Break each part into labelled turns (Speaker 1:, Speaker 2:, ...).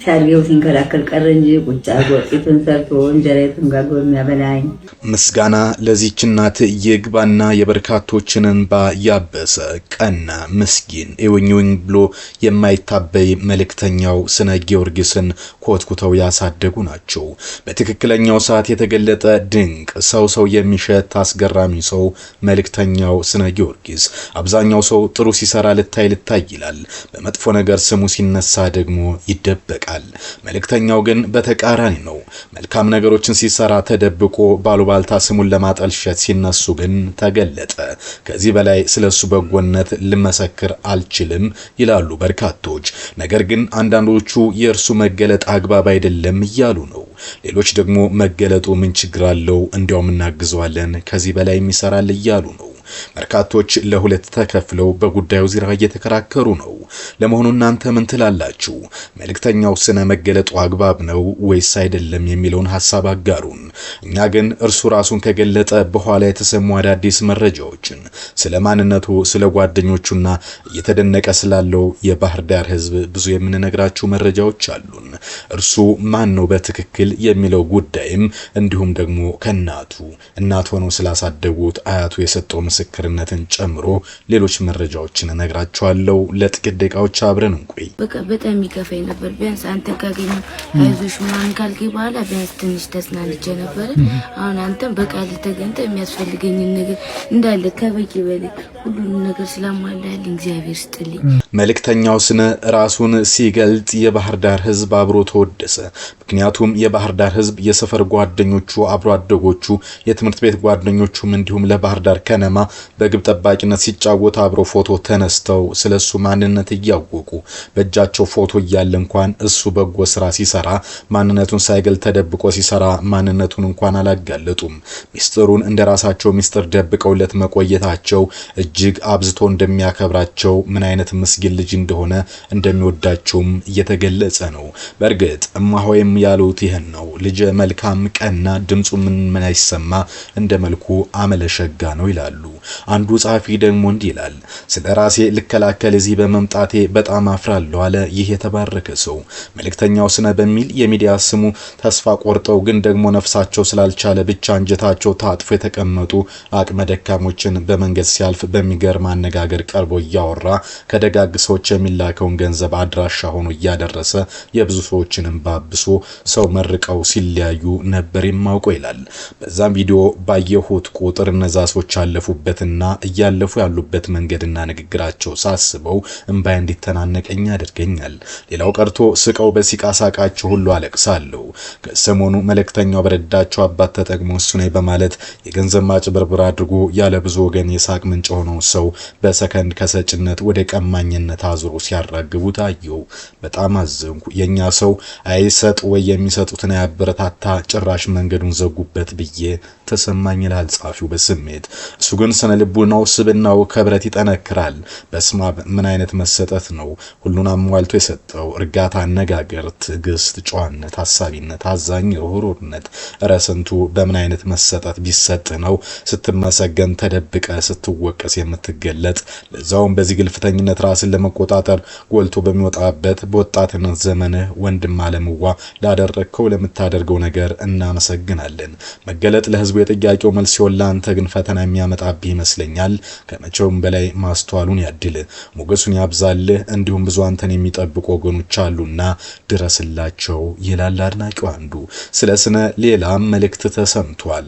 Speaker 1: ሻርጌው ሲንከራከር ቀረ እንጂ ቁጭ አድርጎ ወጤቱን ሰርቶ እንጀራቱን ጋግሮ የሚያበላኝ።
Speaker 2: ምስጋና ለዚህች እናት ይግባና የበርካቶችን እንባ ያበሰ ቀና ምስኪን እውኝውኝ ብሎ የማይታበይ መልእክተኛው ስነ ጊዮርጊስን ኮትኩተው ያሳደጉ ናቸው። በትክክለኛው ሰዓት የተገለጠ ድንቅ ሰው የሚሸት አስገራሚ ሰው መልእክተኛው ስነ ጊዮርጊስ። አብዛኛው ሰው ጥሩ ሲሰራ ልታይ ይላል፣ በመጥፎ ነገር ስሙ ሲነሳ ደግሞ ይደበቃል። መልእክተኛው ግን በተቃራኒ ነው። መልካም ነገሮችን ሲሰራ ተደብቆ ባሉባልታ ስሙን ለማጠልሸት ሲነሱ ግን ተገለጠ። ከዚህ በላይ ስለሱ በጎነት ልመሰክር አልችልም ይላሉ በርካቶች። ነገር ግን አንዳንዶቹ የእርሱ መገለጥ አግባብ አይደለም እያሉ ነው። ሌሎች ደግሞ መገለጡ ምን ችግር አለው እንዲያውም እናግዘዋለን ከዚህ በላይ የሚሰራል እያሉ ነው። በርካቶች ለሁለት ተከፍለው በጉዳዩ ዙሪያ እየተከራከሩ ነው። ለመሆኑ እናንተ ምን ትላላችሁ? መልእክተኛው ስነ መገለጡ አግባብ ነው ወይስ አይደለም የሚለውን ሐሳብ አጋሩን። እኛ ግን እርሱ ራሱን ከገለጠ በኋላ የተሰሙ አዳዲስ መረጃዎችን ስለ ማንነቱ፣ ስለ ጓደኞቹና እየተደነቀ ስላለው የባህር ዳር ሕዝብ ብዙ የምንነግራችሁ መረጃዎች አሉን። እርሱ ማን ነው በትክክል የሚለው ጉዳይም እንዲሁም ደግሞ ከናቱ እናት ሆነው ስላሳደጉት አያቱ የሰጠው ምስክርነትን ጨምሮ ሌሎች መረጃዎችን እነግራችኋለሁ። ለጥቂት ደቂቃዎች አብረን እንቆይ።
Speaker 3: በጣም ይከፋኝ ነበር። ቢያንስ አንተ ካገኘ አይዞሽ ማን ካልከኝ በኋላ ቢያንስ ትንሽ ተስናንቼ ነበር። አሁን አንተም በቃል ተገኝተ የሚያስፈልገኝ ነገር እንዳለ ከበቂ በላይ ሁሉንም ነገር ስላሟላልኝ እግዚአብሔር ይስጥልኝ።
Speaker 2: መልእክተኛው ስነ ራሱን ሲገልጥ የባህር ዳር ሕዝብ አብሮ ተወደሰ። ምክንያቱም የባህር ዳር ሕዝብ የሰፈር ጓደኞቹ፣ አብሮ አደጎቹ፣ የትምህርት ቤት ጓደኞቹም እንዲሁም ለባህር ዳር ከነማ በግብ ጠባቂነት ሲጫወት አብሮ ፎቶ ተነስተው ስለሱ ማንነት እያወቁ በእጃቸው ፎቶ እያለ እንኳን እሱ በጎ ስራ ሲሰራ ማንነቱን ሳይገል ተደብቆ ሲሰራ ማንነቱን እንኳን አላጋለጡም። ሚስጥሩን እንደራሳቸው ሚስጥር ደብቀውለት መቆየታቸው እጅግ አብዝቶ እንደሚያከብራቸው ምን አይነት ምስኪን ልጅ እንደሆነ እንደሚወዳቸውም እየተገለጸ ነው። በእርግጥ እማሆይም ያሉት ይሄን ነው። ልጅ መልካም ቀና፣ ድምጹ ምን አይሰማ፣ እንደ መልኩ አመለሸጋ ነው ይላሉ። አንዱ ጻፊ ደግሞ እንዲህ ይላል፣ ስለ ራሴ ልከላከል እዚህ በመምጣቴ በጣም አፍራለሁ አለ ይህ የተባረከ ሰው። መልእክተኛው ስነ በሚል የሚዲያ ስሙ ተስፋ ቆርጠው ግን ደግሞ ነፍሳቸው ስላልቻለ ብቻ አንጀታቸው ታጥፎ የተቀመጡ አቅመ ደካሞችን በመንገድ ሲያልፍ በሚገርም አነጋገር ቀርቦ እያወራ ከደጋግ ሰዎች የሚላከውን ገንዘብ አድራሻ ሆኖ እያደረሰ የብዙ ሰዎችንም ባብሶ ሰው መርቀው ሲለያዩ ነበር የማውቀው ይላል። በዛም ቪዲዮ ባየሁት ቁጥር እነዛ ሰዎች ያለፉበትና እያለፉ ያሉበት መንገድና ንግግራቸው ሳስበው እንባይ እንዲተናነቀኝ ያደርገኛል። ሌላው ቀርቶ ስቀው በሲቃ ሳቃቸው ሁሉ አለቅሳለሁ። ከሰሞኑ መልእክተኛው በረዳቸው አባት ተጠቅሞ እሱ ነኝ በማለት የገንዘብ ማጭበርበር አድርጎ ያለ ብዙ ወገን የሳቅ ምንጭ ሆነው ሰው በሰከንድ ከሰጭነት ወደ ቀማኝነት አዙሮ ሲያራግቡ ታየው። በጣም አዘንኩ። የኛ ሰው አይሰጥ ወይ የሚሰጡትን ያበረታታ ጭራሽ መንገዱን ዘጉበት ብዬ ተሰማኝ ይላል ጻፊው በስሜት። እሱ ግን ስነ ልቡናው ስብናው ከብረት ይጠነክራል። በስማ ምን አይነት መሰጠት ነው! ሁሉን አሟልቶ የሰጠው እርጋታ፣ አነጋገር፣ ትዕግስት፣ ጨዋነት፣ ሐሳቢነት፣ አዛኝ ሩህሩህነት ረስንቱ በምን አይነት መሰጠት ቢሰጥ ነው ስትመሰገን ተደብቀ ስትወቀስ የምትገለጥ? ለዛውም በዚህ ግልፍተኝነት ራስን ለመቆጣጠር ጎልቶ በሚወጣበት በወጣትነት ዘመንህ ወንድም አለምዋ ላደረከው ለምታደርገው ነገር እናመሰግናለን። መገለጥ ለህዝቡ የጥያቄው መልስ ሲሆን ለአንተ ግን ፈተና የሚያመጣብህ ይመስለኛል። ከመቼውም በላይ ማስተዋሉን ያድል፣ ሞገሱን ያብዛልህ። እንዲሁም ብዙ አንተን የሚጠብቁ ወገኖች አሉና ድረስላቸው ይላል አድናቂው አንዱ። ስለ ስነ ሌላም መልእክት ተሰምቷል።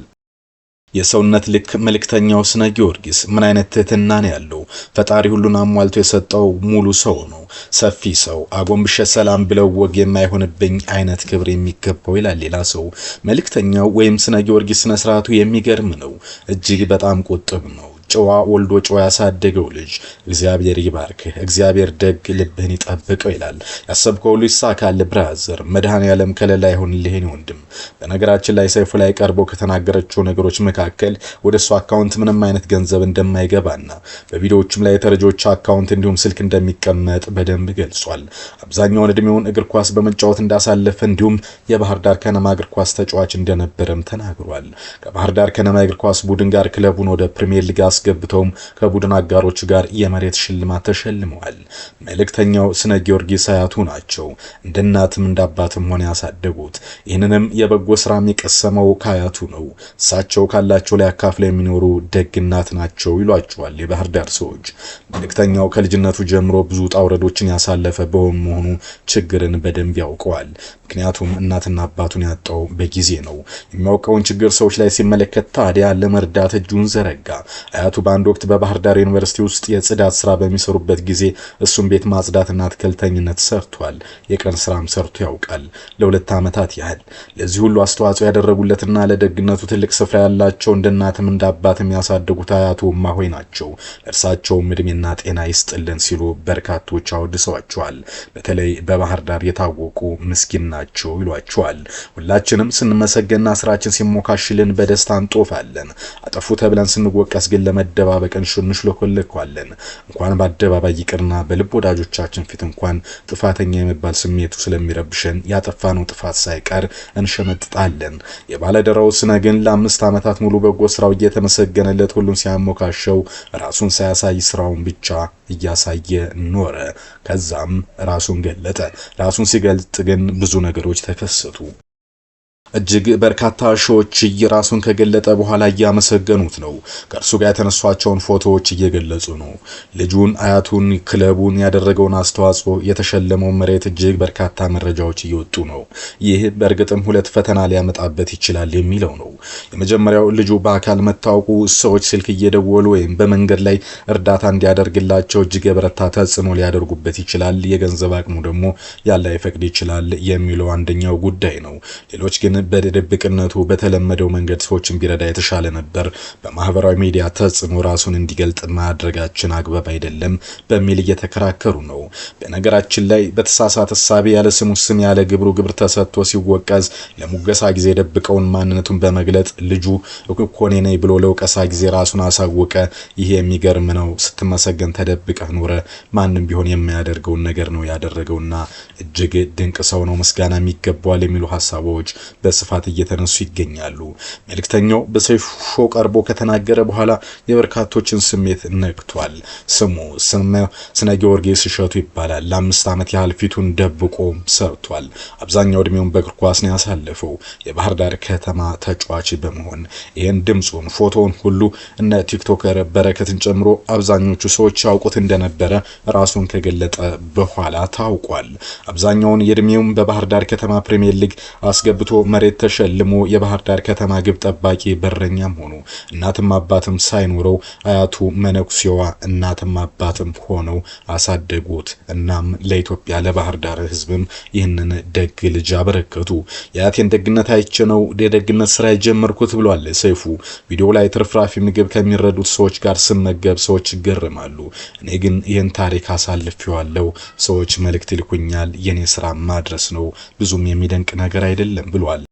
Speaker 2: የሰውነት ልክ መልእክተኛው ስነ ጊዮርጊስ ምን አይነት ትህትና ነው ያለው! ፈጣሪ ሁሉን አሟልቶ የሰጠው ሙሉ ሰው ነው። ሰፊ ሰው፣ አጎንብሸ ሰላም ብለው ወግ የማይሆንብኝ አይነት ክብር የሚገባው ይላል ሌላ ሰው። መልእክተኛው ወይም ስነ ጊዮርጊስ ስነ ስርዓቱ የሚገርም ነው። እጅግ በጣም ቁጥብ ነው። ጨዋ ወልዶ ጨዋ ያሳደገው ልጅ። እግዚአብሔር ይባርክህ፣ እግዚአብሔር ደግ ልብህን ይጠብቀው ይላል። ያሰብከው ሁሉ ይሳካል ብራዘር፣ መድኃኔዓለም ከለላ ይሁንልህ ወንድም። በነገራችን ላይ ሰይፉ ላይ ቀርቦ ከተናገረችው ነገሮች መካከል ወደሱ አካውንት ምንም አይነት ገንዘብ እንደማይገባና በቪዲዮዎችም ላይ የተረጆች አካውንት እንዲሁም ስልክ እንደሚቀመጥ በደንብ ገልጿል። አብዛኛውን እድሜውን እግር ኳስ በመጫወት እንዳሳለፈ እንዲሁም የባህር ዳር ከነማ እግር ኳስ ተጫዋች እንደነበረም ተናግሯል። ከባህር ዳር ከነማ እግር ኳስ ቡድን ጋር ክለቡን ወደ ፕሪሚየር ሊግ አስገብተውም ከቡድን አጋሮች ጋር የመሬት ሽልማት ተሸልመዋል። መልእክተኛው ስነ ጊዮርጊስ አያቱ ናቸው። እንደ እናትም እንደ አባትም ሆነ ያሳደጉት። ይህንንም የበጎ ስራ የሚቀሰመው ከአያቱ ነው። እሳቸው ካላቸው ላይ አካፍለው የሚኖሩ ደግ እናት ናቸው ይሏቸዋል የባህር ዳር ሰዎች። መልእክተኛው ከልጅነቱ ጀምሮ ብዙ ውጣ ውረዶችን ያሳለፈ በመሆኑ ችግርን በደንብ ያውቀዋል። ምክንያቱም እናትና አባቱን ያጣው በጊዜ ነው። የሚያውቀውን ችግር ሰዎች ላይ ሲመለከት ታዲያ ለመርዳት እጁን ዘረጋ። አያቱ በአንድ ወቅት በባህር ዳር ዩኒቨርሲቲ ውስጥ የጽዳት ስራ በሚሰሩበት ጊዜ እሱም ቤት ማጽዳትና አትክልተኝነት ሰርቷል። የቀን ስራም ሰርቶ ያውቃል ለ2 ዓመታት ያህል። ለዚህ ሁሉ አስተዋጽኦ ያደረጉለትና ለደግነቱ ትልቅ ስፍራ ያላቸው እንደ እናትም እንደ አባትም ያሳደጉት አያቱ እማሆይ ናቸው። እርሳቸውም እድሜና ጤና ይስጥልን ሲሉ በርካቶች አወድሰዋቸዋል። በተለይ በባህር ዳር የታወቁ ምስኪን ናቸው ይሏቸዋል። ሁላችንም ስንመሰገንና ስራችን ሲሞካሽልን በደስታ እንጦፋለን። አጠፉ ተብለን ስንወቀስ ግን ለመደባበቅ እንሽለኮለኳለን። እንኳን በአደባባይ ይቅርና በልብ ወዳጆቻችን ፊት እንኳን ጥፋተኛ የመባል ስሜቱ ስለሚረብሸን ያጠፋነው ጥፋት ሳይቀር እንሸመጥጣለን። የባለደራው ስነ ግን ለ5 ዓመታት ሙሉ በጎ ስራው እየተመሰገነለት ሁሉን ሲያሞካሸው ራሱን ሳያሳይ ስራውን ብቻ እያሳየ ኖረ። ከዛም ራሱን ገለጠ። ራሱን ሲገልጥ ግን ብዙ ነገሮች ተከሰቱ። እጅግ በርካታ ሺዎች ራሱን ከገለጠ በኋላ እያመሰገኑት ነው። ከእርሱ ጋር የተነሷቸውን ፎቶዎች እየገለጹ ነው። ልጁን፣ አያቱን፣ ክለቡን ያደረገውን አስተዋጽኦ፣ የተሸለመው መሬት እጅግ በርካታ መረጃዎች እየወጡ ነው። ይህ በእርግጥም 2 ፈተና ሊያመጣበት ይችላል የሚለው ነው። የመጀመሪያው ልጁ በአካል መታወቁ ሰዎች ስልክ እየደወሉ ወይም በመንገድ ላይ እርዳታ እንዲያደርግላቸው እጅግ የበረታ ተጽዕኖ ሊያደርጉበት ይችላል። የገንዘብ አቅሙ ደግሞ ያለ አይፈቅድ ይችላል የሚለው አንደኛው ጉዳይ ነው። ሌሎች ግን በድብቅነቱ በተለመደው መንገድ ሰዎችን ቢረዳ የተሻለ ነበር፣ በማህበራዊ ሚዲያ ተጽዕኖ ራሱን እንዲገልጥ ማድረጋችን አግባብ አይደለም በሚል እየተከራከሩ ነው። በነገራችን ላይ በተሳሳተ ሐሳብ ያለ ስሙ ስም ያለ ግብሩ ግብር ተሰጥቶ ሲወቀዝ ለሙገሳ ጊዜ ደብቀውን ማንነቱን በመግለጥ ልጁ እኮኔ ነኝ ብሎ ለውቀሳ ጊዜ ራሱን አሳወቀ። ይሄ የሚገርም ነው። ስትመሰገን ተደብቀህ ኖረ። ማንም ቢሆን የሚያደርገውን ነገር ነው ያደረገውና እጅግ ድንቅ ሰው ነው፣ ምስጋና የሚገባዋል የሚሉ ሐሳቦች በስፋት እየተነሱ ይገኛሉ። መልእክተኛው በሰይፉ ሾው ቀርቦ ከተናገረ በኋላ የበርካቶችን ስሜት ነክቷል። ስሙ ስነ ጊዮርጊስ እሸቱ ይባላል። ለ5 ዓመት ያህል ፊቱን ደብቆ ሰርቷል። አብዛኛው እድሜውን በእግር ኳስ ነው ያሳለፈው፣ የባህር ዳር ከተማ ተጫዋች በመሆን ይህን ድምጹን፣ ፎቶውን ሁሉ እነ ቲክቶከር በረከትን ጨምሮ አብዛኞቹ ሰዎች ያውቁት እንደነበረ ራሱን ከገለጠ በኋላ ታውቋል። አብዛኛውን የእድሜውን በባህር ዳር ከተማ ፕሪሚየር ሊግ አስገብቶ መሬት ተሸልሞ የባህር ዳር ከተማ ግብ ጠባቂ በረኛም ሆኖ እናትም አባትም ሳይኖረው አያቱ መነኩሴዋ እናትም አባትም ሆነው አሳደጉት። እናም ለኢትዮጵያ ለባህር ዳር ሕዝብም ይህንን ደግ ልጅ አበረከቱ። የአያቴን ደግነት አይቼ ነው የደግነት ስራ የጀመርኩት ብሏል ሰይፉ። ቪዲዮ ላይ ትርፍራፊ ምግብ ከሚረዱት ሰዎች ጋር ስመገብ ሰዎች ይገርማሉ። እኔ ግን ይህን ታሪክ አሳልፌዋለሁ። ሰዎች መልእክት ይልኩኛል። የኔ ስራ ማድረስ ነው። ብዙም የሚደንቅ ነገር አይደለም ብሏል።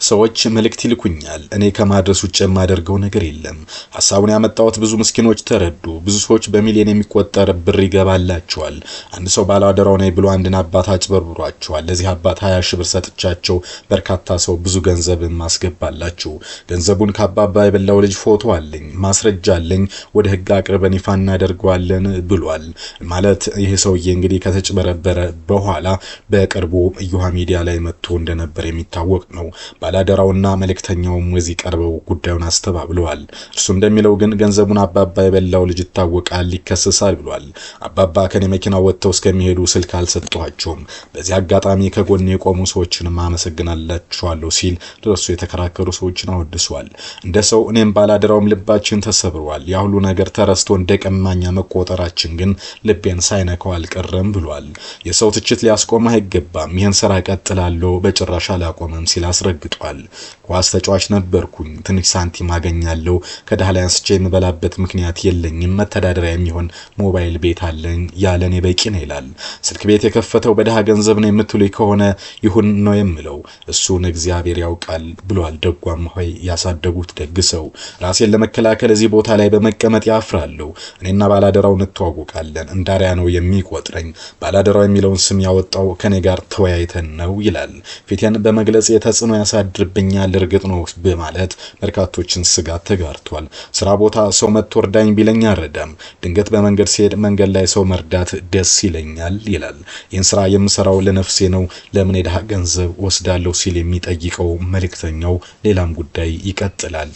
Speaker 2: ሰዎች መልእክት ይልኩኛል። እኔ ከማድረስ ውጭ የማደርገው ነገር የለም። ሐሳቡን ያመጣሁት ብዙ ምስኪኖች ተረዱ። ብዙ ሰዎች በሚሊዮን የሚቆጠር ብር ይገባላቸዋል። አንድ ሰው ባላደራው ነኝ ብሎ አንድን አባት አጭበርብሯቸዋል። ለዚህ አባት 20 ሺህ ብር ሰጥቻቸው በርካታ ሰው ብዙ ገንዘብ ማስገባላቸው። ገንዘቡን ከአባባ የበላው ልጅ ፎቶ አለኝ፣ ማስረጃ አለኝ፣ ወደ ህግ አቅርበን ይፋ እናደርገዋለን ብሏል። ማለት ይሄ ሰውዬ እንግዲህ ከተጭበረበረ በኋላ በቅርቡ እዩሃ ሚዲያ ላይ መጥቶ እንደነበር የሚታወቅ ነው። ባላደራውና መልእክተኛውም ወዚህ ቀርበው ጉዳዩን አስተባብለዋል። እርሱ እንደሚለው ግን ገንዘቡን አባባ የበላው ልጅ ይታወቃል፣ ይከሰሳል ብሏል። አባባ ከኔ መኪና ወጥተው እስከሚሄዱ ስልክ አልሰጧቸውም። በዚህ አጋጣሚ ከጎን የቆሙ ሰዎችንም አመሰግናላችኋለሁ ሲል ለሱ የተከራከሩ ሰዎችን አወድሷል። እንደ ሰው እኔም ባላደራውም ልባችን ተሰብሯል። ያ ሁሉ ነገር ተረስቶ እንደቀማኛ መቆጠራችን ግን ልቤን ሳይነካው አልቀረም ብሏል። የሰው ትችት ሊያስቆም አይገባም። ይህን ስራ ቀጥላለሁ፣ በጭራሽ አላቆምም ሲል አስረግጧል። ኳስ ተጫዋች ነበርኩኝ፣ ትንሽ ሳንቲም አገኛለሁ፣ ከድሃ ላይ አንስቼ የምበላበት ምክንያት የለኝም፣ መተዳደሪያ የሚሆን ሞባይል ቤት አለኝ፣ ያለኔ በቂ ነው ይላል። ስልክ ቤት የከፈተው በድሃ ገንዘብ ነው የምትሉ ከሆነ ይሁን ነው የምለው፣ እሱን እግዚአብሔር ያውቃል ብሏል። ደጓም ሆይ ያሳደጉት ደግ ሰው። ራሴን ለመከላከል እዚህ ቦታ ላይ በመቀመጥ ያፍራለሁ። እኔና ባላደራው እንተዋወቃለን፣ እንዳሪያ ነው የሚቆጥረኝ። ባላደራው የሚለውን ስም ያወጣው ከኔ ጋር ተወያይተን ነው ይላል። ፊቴን በመግለጽ የተጽዕኖ ያሳደ ያሳድርብኛል እርግጥ ነው በማለት በርካቶችን ስጋት ተጋርቷል። ስራ ቦታ ሰው መጥቶ እርዳኝ ቢለኝ አልረዳም፣ ድንገት በመንገድ ሲሄድ መንገድ ላይ ሰው መርዳት ደስ ይለኛል ይላል። ይህን ስራ የምሰራው ለነፍሴ ነው፣ ለምን የድሃ ገንዘብ ወስዳለሁ ሲል የሚጠይቀው መልእክተኛው ሌላም ጉዳይ ይቀጥላል።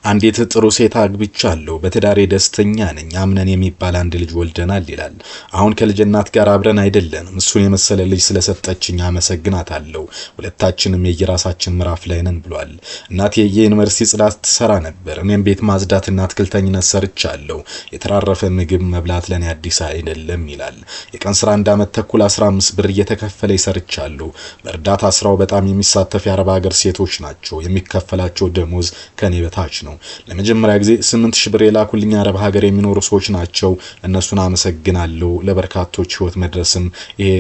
Speaker 2: አንዲት ጥሩ ሴት አግብቻለሁ፣ በትዳሬ ደስተኛ ነኝ፣ አምነን የሚባል አንድ ልጅ ወልደናል ይላል። አሁን ከልጅ እናት ጋር አብረን አይደለንም፣ እሱን የመሰለ ልጅ ስለሰጠችኝ አመሰግናታለሁ፣ ሁለታችንም የየራሳችን ምዕራፍ ላይ ነን ብሏል። እናቴ የዩኒቨርሲቲ ጽዳት ትሰራ ነበር፣ እኔም ቤት ማጽዳትና አትክልተኝነት ሰርቻለሁ፣ የተራረፈ ምግብ መብላት ለኔ አዲስ አይደለም ይላል። የቀን ስራ 1 ዓመት ተኩል 15 ብር እየተከፈለ ይሰርቻለሁ። በእርዳታ ስራው በጣም የሚሳተፍ የአረብ ሀገር ሴቶች ናቸው፣ የሚከፈላቸው ደሞዝ ከኔ በታች ነው። ለመጀመሪያ ጊዜ 8000 ብር የላኩልኝ አረብ ሀገር የሚኖሩ ሰዎች ናቸው፣ እነሱን አመሰግናለሁ። ለበርካቶች ህይወት መድረስም ይሄ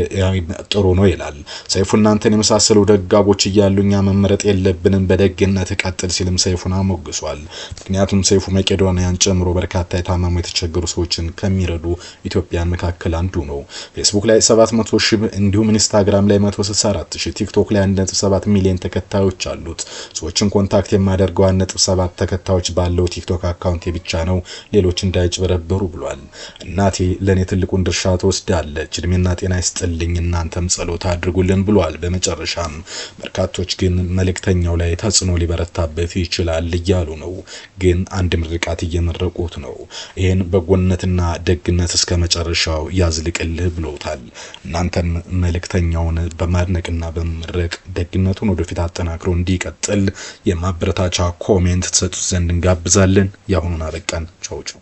Speaker 2: ጥሩ ነው ይላል። ሰይፉ እናንተን የመሳሰሉ ደጋጎች እያሉኛ መመረጥ የለብንም፣ በደግነት ቀጥል ሲልም ሰይፉን አሞግሷል። ምክንያቱም ሰይፉ መቄዶንያን ጨምሮ በርካታ የታመሙ የተቸገሩ ሰዎችን ከሚረዱ ኢትዮጵያን መካከል አንዱ ነው። ፌስቡክ ላይ 700,000 እንዲሁም ኢንስታግራም ላይ 164,000 ቲክቶክ ላይ 1.7 ሚሊዮን ተከታዮች አሉት። ሰዎችን ኮንታክት የማደርገው 1.7 ተከታዮች ባለው ቲክቶክ አካውንት ብቻ ነው፣ ሌሎች እንዳይጭበረበሩ ብሏል። እናቴ ለኔ ትልቁን ድርሻ ትወስዳለች፣ እድሜና ጤና ይስጥልኝ፣ እናንተም ጸሎት አድርጉልን ብሏል። በመጨረሻም በርካቶች ግን መልእክተኛው ላይ ተጽዕኖ ሊበረታበት ይችላል እያሉ ነው፣ ግን አንድ ምርቃት እየመረቁት ነው። ይሄን በጎነትና ደግነት እስከ መጨረሻው ያዝልቅልህ ብሎታል። እናንተም መልእክተኛውን በማድነቅና በመመረቅ ደግነቱን ወደፊት አጠናክሮ እንዲቀጥል የማበረታቻ ኮሜንት ተሰጡ ዘንድ እንጋብዛለን። ያሁኑን አበቃን። ቻው ቻው።